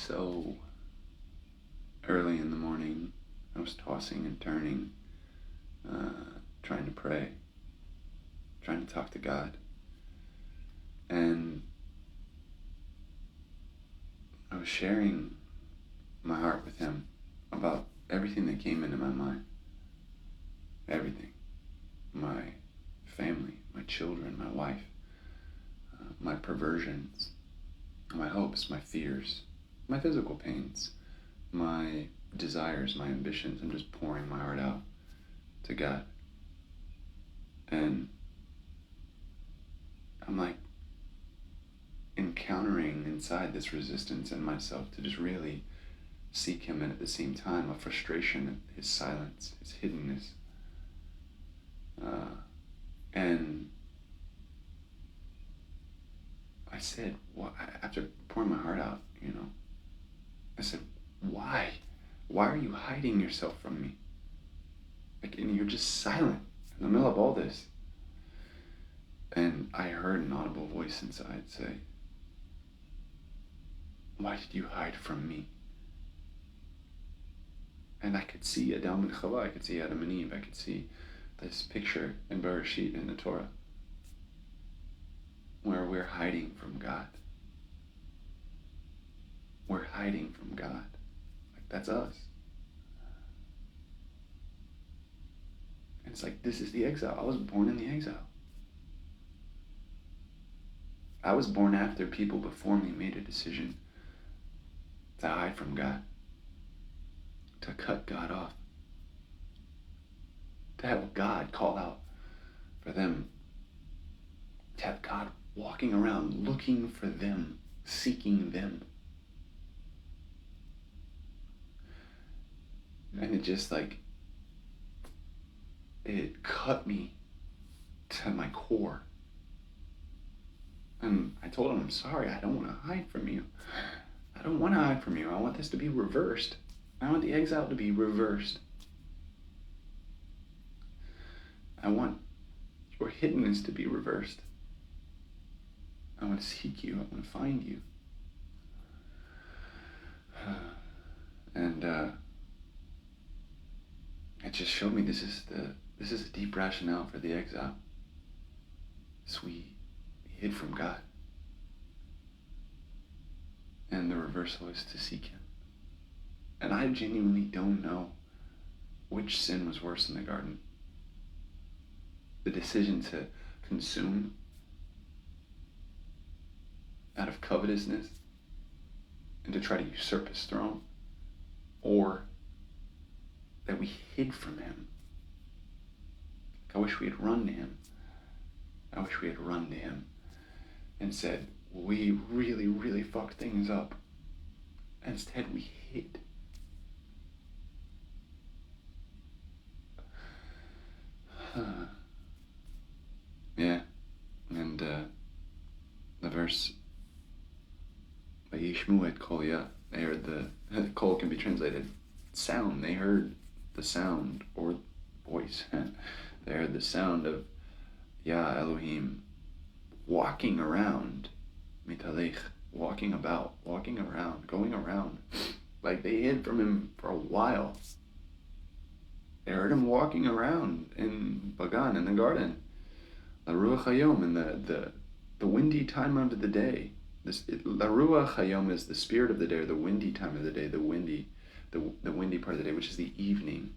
So early in the morning, I was tossing and turning, trying to pray, trying to talk to God. And I was sharing my heart with Him about everything that came into my mind. Everything. My family, my children, my wife, my perversions, my hopes, my fears, my physical pains, my desires, my ambitions. I'm just pouring my heart out to God. And I'm like encountering inside this resistance in myself to just really seek Him, and at the same time a frustration at His silence, His hiddenness. And I said, after pouring my heart out, I said, why? Why are you hiding yourself from me? And you're just silent in the middle of all this. And I heard an audible voice inside say, why did you hide from me? And I could see Adam and Chava, I could see Adam and Eve, I could see this picture in Bereshit in the Torah, where we're hiding from God. We're hiding from God. Like, that's us. And it's like, this is the exile. I was born in the exile. I was born after people before me made a decision to hide from God, to cut God off, to have God call out for them, to have God walking around looking for them, seeking them. And it just it cut me to my core. And I told Him, I'm sorry, I don't want to hide from you. I don't want to hide from you. I want this to be reversed. I want the exile to be reversed. I want your hiddenness to be reversed. I want to seek you. I want to find you. And it just showed me this is a deep rationale for the exile. So we hid from God. And the reversal is to seek Him. And I genuinely don't know which sin was worse in the garden. The decision to consume out of covetousness and to try to usurp His throne, or that we hid from Him. I wish we had run to Him. I wish we had run to Him and said, we really, really fucked things up. Instead, we hid. Yeah, and the verse, Vayishmu et kol ya, they heard kol can be translated sound. They heard the sound or voice. They heard the sound of Yah Elohim walking around, mitalech, walking about, walking around, going around. Like they hid from Him for a while. They heard Him walking around in Bagan, in the garden. La Ruach Hayom, in the windy time of the day. La Ruach Hayom is the spirit of the day, or the windy time of the day, the windy part of the day, which is the evening.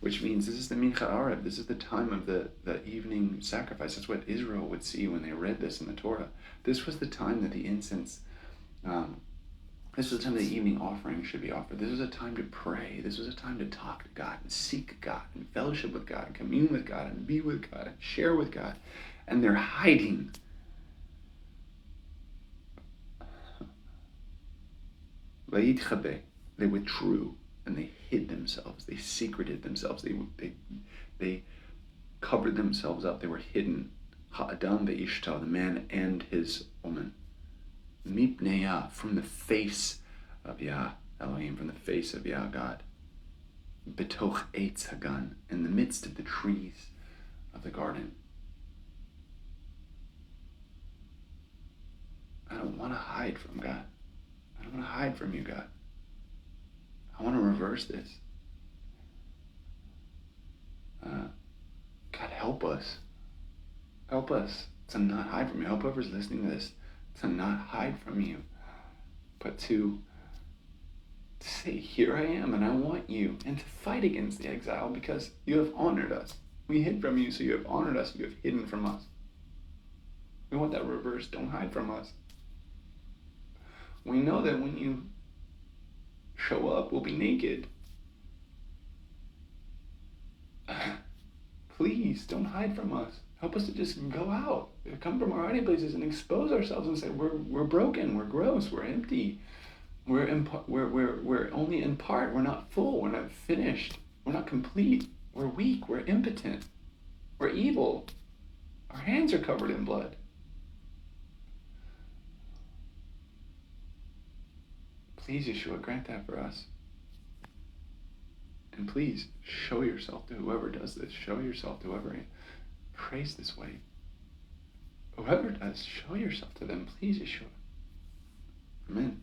Which means this is the Mincha Arab. This is the time of the evening sacrifice. That's what Israel would see when they read this in the Torah. This was the time that the incense, this was the time that the evening offering should be offered. This was a time to pray. This was a time to talk to God and seek God and fellowship with God and commune with God and be with God and share with God. And they're hiding. They withdrew. And they hid themselves. They secreted themselves. They covered themselves up. They were hidden. Ha'adam ve'ishta, the man and his woman. Mipnei Yah, from the face of Yah Elohim, from the face of Yah God. Betoch eitz hagan, in the midst of the trees of the garden. I don't want to hide from God. I don't want to hide from you, God. I want to reverse this. God, help us. Help us to not hide from you. Help whoever's listening to this to not hide from you, but to say, here I am and I want you, and to fight against the exile because you have honored us. We hid from you, so you have honored us. You have hidden from us. We want that reverse. Don't hide from us. We know that when you show up, we'll be naked. Please don't hide from us. Help us to just go out, come from our hiding places and expose ourselves and say, we're broken, we're gross, we're empty. We're only in part. We're not full. We're not finished. We're not complete. We're weak. We're impotent. We're evil. Our hands are covered in blood. Please, Yeshua, grant that for us. And please, show yourself to whoever does this. Show yourself to whoever prays this way. Whoever does, show yourself to them. Please, Yeshua. Amen.